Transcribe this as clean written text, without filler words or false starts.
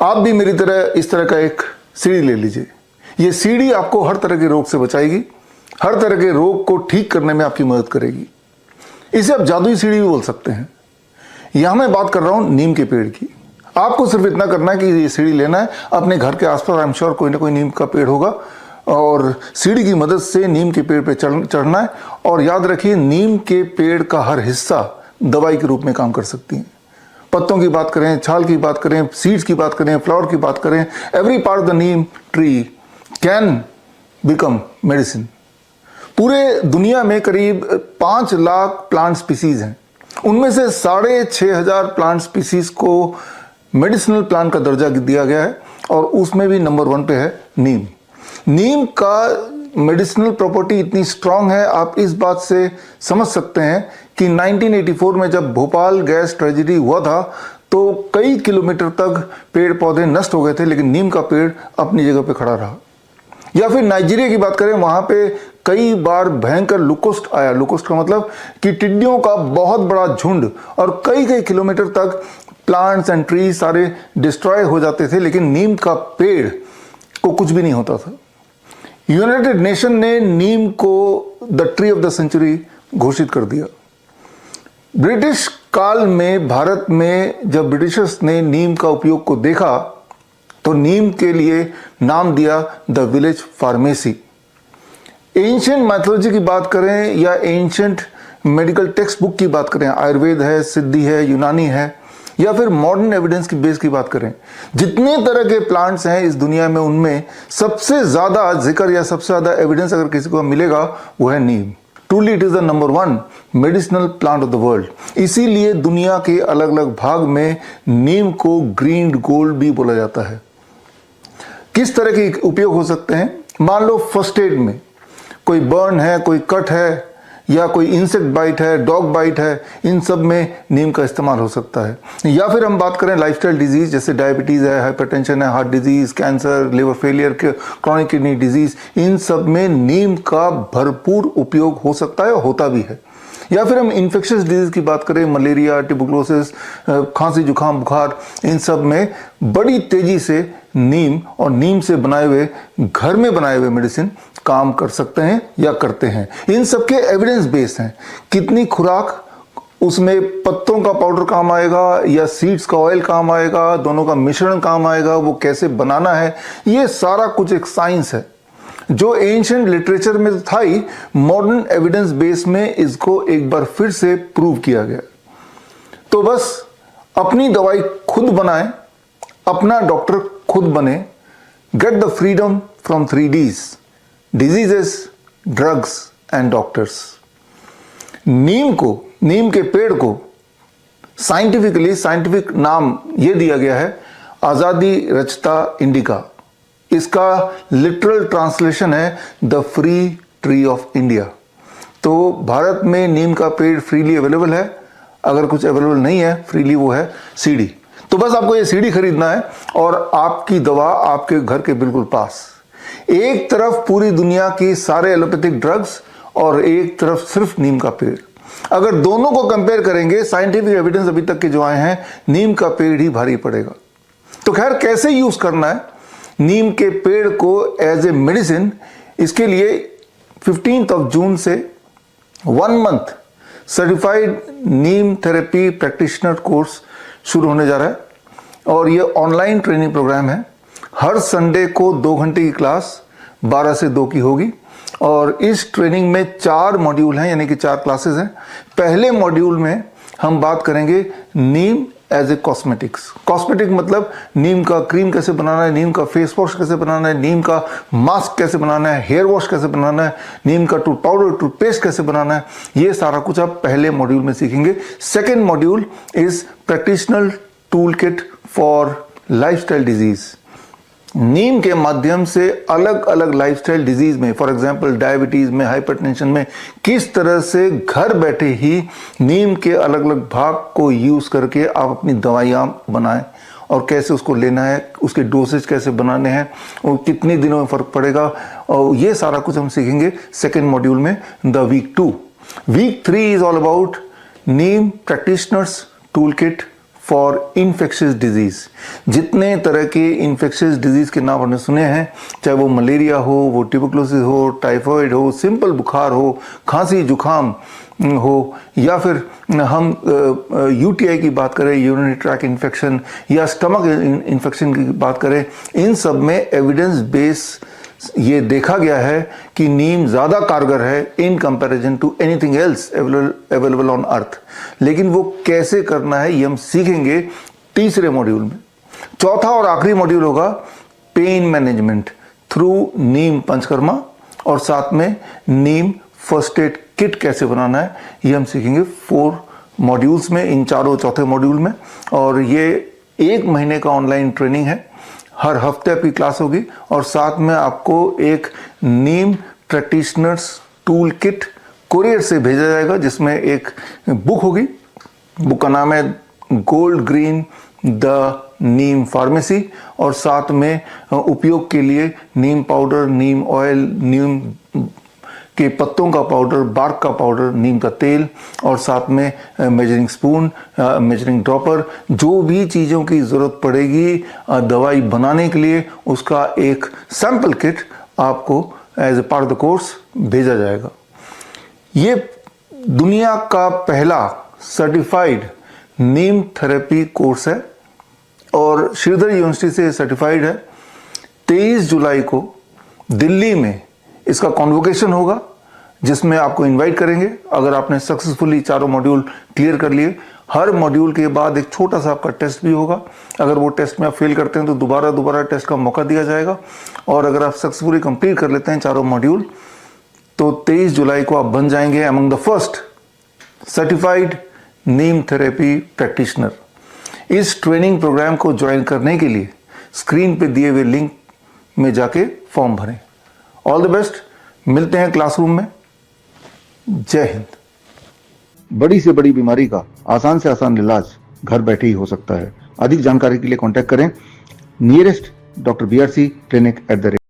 आप भी मेरी तरह इस तरह का एक सीढ़ी ले लीजिए। ये सीढ़ी आपको हर तरह के रोग से बचाएगी, हर तरह के रोग को ठीक करने में आपकी मदद करेगी। इसे आप जादुई सीढ़ी भी बोल सकते हैं। यहां मैं बात कर रहा हूं नीम के पेड़ की। आपको सिर्फ इतना करना है कि ये सीढ़ी लेना है, अपने घर के आसपास आई एम श्योर कोई ना कोई नीम का पेड़ होगा, और सीढ़ी की मदद से नीम के पेड़ पे चढ़ना है। और याद रखिए, नीम के पेड़ का हर हिस्सा दवाई के रूप में काम कर सकती है। पत्तों की बात करें, छाल की बात करें, सीड्स की बात करें, फ्लावर की बात करें, every part of the Neem tree can become medicine. पूरे दुनिया में करीब 5 लाख प्लांट स्पीसीज हैं। उनमें से 6,500 प्लांट स्पीसीज को मेडिसिनल प्लांट का दर्जा दिया गया है, और उसमें भी नंबर 1 पे है नीम। नीम का मेडिसिनल प्रॉपर्टी इतनी स्ट्रांग है, आप इस बात से समझ सकते हैं कि 1984 में जब भोपाल गैस ट्रेजेडी हुआ था तो कई किलोमीटर तक पेड़ पौधे नष्ट हो गए थे, लेकिन नीम का पेड़ अपनी जगह पे खड़ा रहा। या फिर नाइजीरिया की बात करें, वहां पे कई बार भयंकर लुकोस्ट आया। लुकोस्ट का मतलब कि टिड्डियों का बहुत बड़ा झुंड, और कई कई किलोमीटर तक प्लांट्स एंड ट्रीज सारे डिस्ट्रॉय हो जाते थे, लेकिन नीम का पेड़ को कुछ भी नहीं होता था। यूनाइटेड नेशन ने नीम को the tree of the century घोषित कर दिया। ब्रिटिश काल में भारत में जब ब्रिटिशर्स ने नीम का उपयोग को देखा तो नीम के लिए नाम दिया the village pharmacy. Ancient mythology की बात करें या एंशिएंट मेडिकल टेक्स्ट बुक की बात करें, आयुर्वेद है, सिद्धि है, यूनानी है, या फिर मॉडर्न एविडेंस की बेस की बात करें, जितने तरह के प्लांट्स हैं इस दुनिया में, उनमें सबसे ज्यादा जिक्र या सबसे ज्यादा एविडेंस अगर किसी को मिलेगा वो है neem. Truly it is the number 1 medicinal plant of the world. इसीलिए दुनिया के अलग अलग भाग में नीम को ग्रीन गोल्ड भी बोला जाता है। किस तरह के उपयोग हो सकते हैं? मान लो फर्स्ट एड में कोई बर्न है, कोई कट है, या कोई इंसेक्ट बाइट है, डॉग बाइट है, इन सब में नीम का इस्तेमाल हो सकता है। या फिर हम बात करें लाइफस्टाइल डिजीज, जैसे डायबिटीज है, हाइपरटेंशन है, heart disease, cancer, liver failure, chronic kidney disease, इन सब में नीम का भरपूर उपयोग हो सकता है और होता भी है। या फिर हम इन्फेक्शियस डिजीज की बात करें, मलेरिया, ट्यूबरकुलोसिस, खांसी, जुकाम, बुखार, इन सब में बड़ी तेजी से नीम और नीम से बनाए हुए, घर में बनाए हुए मेडिसिन काम कर सकते हैं या करते हैं। इन सब के एविडेंस बेस हैं। कितनी खुराक, उसमें पत्तों का पाउडर काम आएगा या सीड्स का ऑयल काम आएगा, दोनों का मिश्रण काम आएगा, वो कैसे बनाना है, ये सारा कुछ एक साइंस है जो एंशिएंट लिटरेचर में था ही, मॉडर्न एविडेंस बेस में इसको एक बार फिर से प्रूव किया गया। तो बस अपनी दवाई खुद बनाएं, अपना डॉक्टर खुद बने। Get the freedom from 3Ds, diseases, drugs and doctors. Neem के पेड़ को साइंटिफिक नाम यह दिया गया है आजादी रचता इंडिका। इसका लिटरल ट्रांसलेशन है the free tree of India. तो भारत में नीम का पेड़ फ्रीली अवेलेबल है। अगर कुछ अवेलेबल नहीं है फ्रीली, वो है सीडी। तो बस आपको ये सीडी खरीदना है और आपकी दवा आपके घर के बिल्कुल पास। एक तरफ पूरी दुनिया की सारे एलोपैथिक ड्रग्स और एक तरफ सिर्फ नीम का पेड़। अगर दोनों को कंपेयर करेंगे, साइंटिफिक एविडेंस अभी तक के जो आए हैं, नीम का पेड़ ही भारी पड़ेगा। तो खैर, कैसे यूज करना है नीम के पेड़ को एज ए मेडिसिन, इसके लिए 15 जून से 1 मंथ सर्टिफाइड नीम थेरेपी प्रैक्टिशनर कोर्स शुरू होने जा रहा है। और ये ऑनलाइन ट्रेनिंग प्रोग्राम है। हर संडे को 2 घंटे की क्लास 12 से 2 की होगी, और इस ट्रेनिंग में 4 मॉड्यूल हैं, यानी कि 4 क्लासेस हैं। पहले मॉड्यूल में हम बात करेंगे नीम एज ए कॉस्मेटिक मतलब नीम का क्रीम कैसे बनाना है, नीम का फेस वॉश कैसे बनाना है, नीम का मास्क कैसे बनाना है, हेयर वॉश कैसे बनाना है, नीम का टूथ पाउडर, टूथपेस्ट कैसे बनाना है, ये सारा कुछ आप पहले मॉड्यूल में सीखेंगे। Second module is practical tool kit for lifestyle disease. Neem के माध्यम से अलग अलग लाइफस्टाइल डिजीज में, फॉर एग्जांपल डायबिटीज में, हाइपरटेंशन में, किस तरह से घर बैठे ही नीम के अलग अलग भाग को यूज करके आप अपनी दवाइयाँ बनाएं, और कैसे उसको लेना है, उसके डोसेज कैसे बनाने हैं, और कितने दिनों में फर्क पड़ेगा, और ये सारा कुछ हम सीखेंगे सेकेंड मॉड्यूल में, the week 2। Week 3 is all about neem practitioners tool kit for infectious disease. जितने तरह के इन्फेक्शियस डिजीज के नाम आपने सुने हैं, चाहे वो मलेरिया हो, वो ट्यूबरकुलोसिस हो, टाइफाइड हो, सिंपल बुखार हो, खांसी जुकाम हो, या फिर हम यूटीआई की बात करें, यूरिनरी ट्रैक्ट इन्फेक्शन, या स्टमक इन्फेक्शन की बात करें, इन सब में एविडेंस बेस ये देखा गया है कि नीम ज़्यादा कारगर है in comparison to anything else available on earth. लेकिन वो कैसे करना है ये हम सीखेंगे तीसरे मॉड्यूल में। चौथा और आखिरी मॉड्यूल होगा पेन मैनेजमेंट थ्रू नीम पंचकर्मा, और साथ में नीम फर्स्ट एड किट कैसे बनाना है ये हम सीखेंगे 4 मॉड्यूल्स में, इन चारों चौथे मॉड्यूल में। और ये 1 महीने का ऑनलाइन ट्रेनिंग है, हर हफ्ते आपकी क्लास होगी, और साथ में आपको एक नीम प्रैक्टिशनर्स टूल किट कोरियर से भेजा जाएगा, जिसमें एक बुक होगी। बुक का नाम है gold green the Neem pharmacy, और साथ में उपयोग के लिए नीम पाउडर, नीम ऑयल, नीम के पत्तों का पाउडर, बार्क का पाउडर, नीम का तेल, और साथ में मेजरिंग स्पून, मेजरिंग ड्रॉपर, जो भी चीज़ों की ज़रूरत पड़ेगी दवाई बनाने के लिए, उसका एक सैंपल किट आपको as a part of the course भेजा जाएगा। ये दुनिया का पहला सर्टिफाइड नीम थेरेपी कोर्स है और श्रीधर यूनिवर्सिटी से सर्टिफाइड है। 23 जुलाई को दिल्ली में इसका कॉन्वोकेशन होगा, जिसमें आपको इनवाइट करेंगे। अगर आपने सक्सेसफुली चारों मॉड्यूल क्लियर कर लिए, हर मॉड्यूल के बाद एक छोटा सा आपका टेस्ट भी होगा। अगर वो टेस्ट में आप फेल करते हैं तो दोबारा टेस्ट का मौका दिया जाएगा, और अगर आप सक्सेसफुली कंप्लीट कर लेते हैं चारों मॉड्यूल तो 23 जुलाई को आप बन जाएंगे among the first certified Neem therapy practitioner. इस ट्रेनिंग प्रोग्राम को ज्वाइन करने के लिए स्क्रीन पे दिए हुए लिंक में जाके फॉर्म भरें। ऑल द बेस्ट, मिलते हैं क्लासरूम में। जय हिंद। बड़ी से बड़ी बीमारी का आसान से आसान इलाज घर बैठे ही हो सकता है। अधिक जानकारी के लिए कांटेक्ट करें नियरेस्ट डॉक्टर BRC क्लिनिक @